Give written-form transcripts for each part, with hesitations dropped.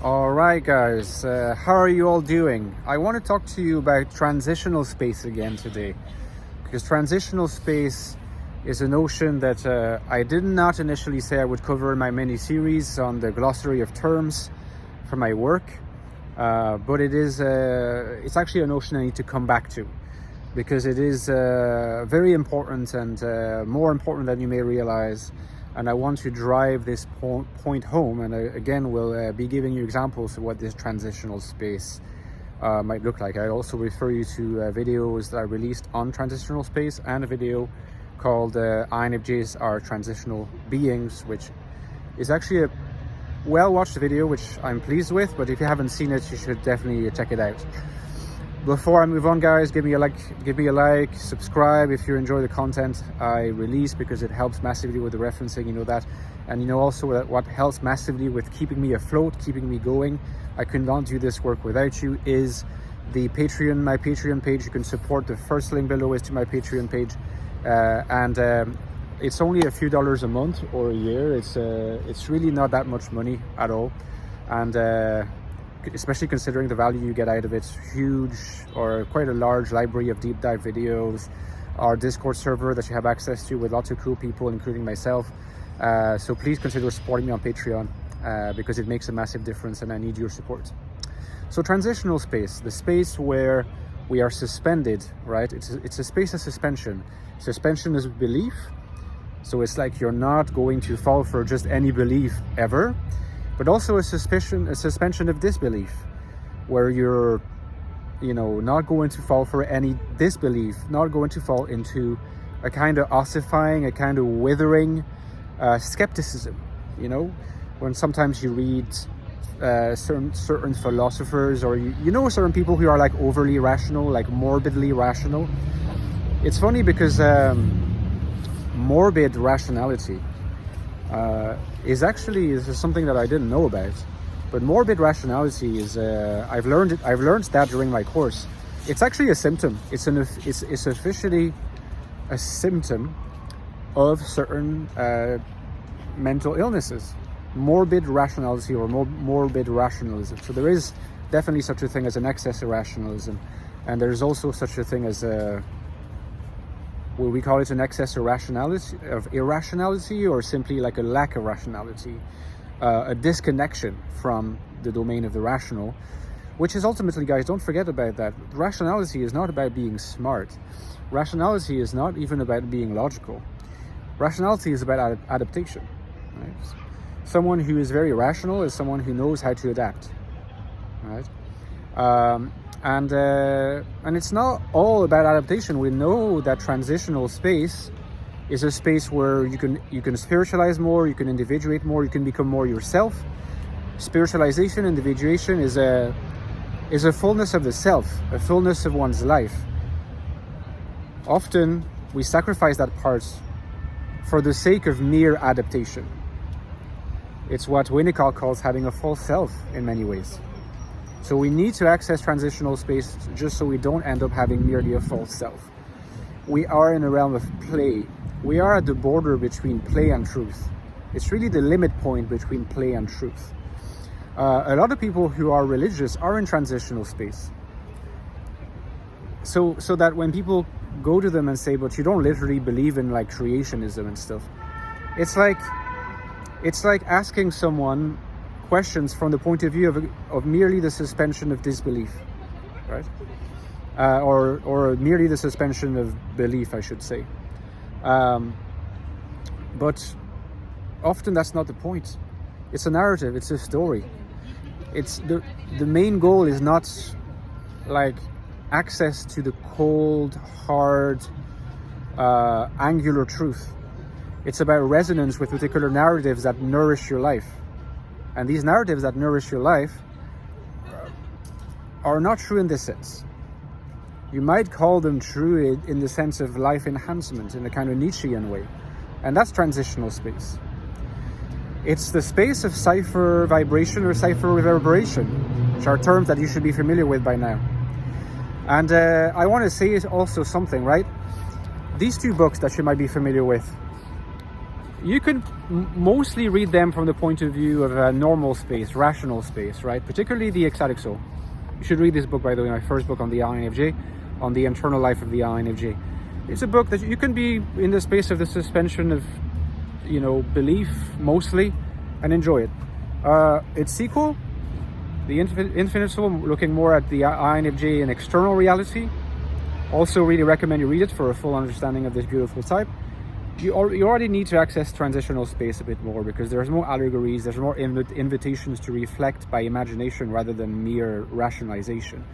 All right, guys, how are you all doing? I want to talk to you about transitional space again today, because transitional space is a notion that I did not initially say I would cover in my mini-series on the glossary of terms for my work, but it's actually a notion I need to come back to, because it is very important and more important than you may realize. And I want to drive this point home, and again will be giving you examples of what this transitional space might look like. I also refer you to videos that I released on transitional space, and a video called INFJs are transitional beings, which is actually a well-watched video, which I'm pleased with, but if you haven't seen it, you should definitely check it out. Before I move on, guys, give me a like, subscribe if you enjoy the content I release, because it helps massively with the referencing, you know that. And you know also that what helps massively with keeping me afloat, keeping me going, I could not do this work without you, is the Patreon, my Patreon page. You can support. The first link below is to my Patreon page. It's only a few dollars a month or a year. It's really not that much money at all. And especially considering the value you get out of it, huge or quite a large library of deep dive videos, our Discord server that you have access to with lots of cool people, including myself. So please consider supporting me on Patreon, because it makes a massive difference and I need your support. So transitional space, the space where we are suspended, right? It's a space of suspension. Suspension is belief. So it's like you're not going to fall for just any belief ever, but also a suspension of disbelief, where you're, not going to fall for any disbelief, not going to fall into a kind of ossifying, a kind of withering skepticism. When sometimes you read certain philosophers, or certain people who are like overly rational, like morbidly rational. It's funny because morbid rationality is something that I didn't know about. But morbid rationality is I've learned that during my course. It's actually a symptom. It's officially a symptom of certain mental illnesses. Morbid rationality or morbid rationalism. So there is definitely such a thing as an excess of rationalism, and there's also such a thing as we call it an excess of irrationality, or simply like a lack of rationality, a disconnection from the domain of the rational, which is ultimately, guys, don't forget about that. Rationality is not about being smart. Rationality is not even about being logical. Rationality is about adaptation. Right? Someone who is very rational is someone who knows how to adapt. Right? And it's not all about adaptation. We know that transitional space is a space where you can spiritualize more, you can individuate more, you can become more yourself. Spiritualization, individuation is a fullness of the self, a fullness of one's life. Often we sacrifice that part for the sake of mere adaptation. It's what Winnicott calls having a false self in many ways. So we need to access transitional space just so we don't end up having merely a false self. We are in a realm of play. We are at the border between play and truth. It's really the limit point between play and truth. A lot of people who are religious are in transitional space. So that when people go to them and say, but you don't literally believe in like creationism and stuff, it's like asking someone questions from the point of view of merely the suspension of disbelief, right? Or merely the suspension of belief, I should say. But often that's not the point. It's a narrative, it's a story. It's the main goal is not like access to the cold, hard, angular truth. It's about resonance with particular narratives that nourish your life. And these narratives that nourish your life are not true in this sense. You might call them true in the sense of life enhancement, in a kind of Nietzschean way. And that's transitional space. It's the space of cipher vibration or cipher reverberation, which are terms that you should be familiar with by now. And I want to say also something, right? These two books that you might be familiar with, you can mostly read them from the point of view of a normal space, rational space, right? Particularly the ecstatic soul. You should read this book, by the way, my first book on the INFJ, on the internal life of the INFJ. It's a book that you can be in the space of the suspension of, belief mostly, and enjoy it. Its sequel, The Infinite Soul, looking more at the INFJ and external reality. Also really recommend you read it for a full understanding of this beautiful type. You already need to access transitional space a bit more, because there's more allegories, there's more invitations to reflect by imagination rather than mere rationalization.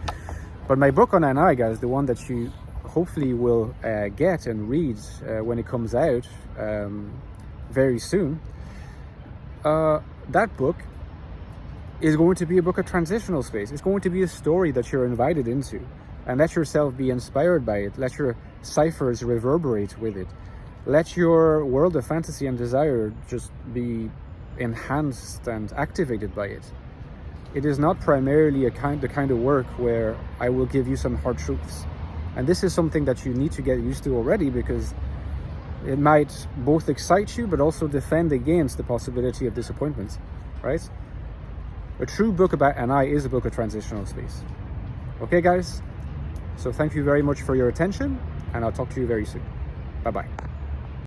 But my book on NI, guys, the one that you hopefully will get and read when it comes out very soon, that book is going to be a book of transitional space. It's going to be a story that you're invited into, and let yourself be inspired by it. Let your ciphers reverberate with it. Let your world of fantasy and desire just be enhanced and activated by it. It is not primarily the kind of work where I will give you some hard truths. And this is something that you need to get used to already, because it might both excite you but also defend against the possibility of disappointment, right? A true book about NI is a book of transitional space. Okay, guys? So thank you very much for your attention, and I'll talk to you very soon. Bye-bye.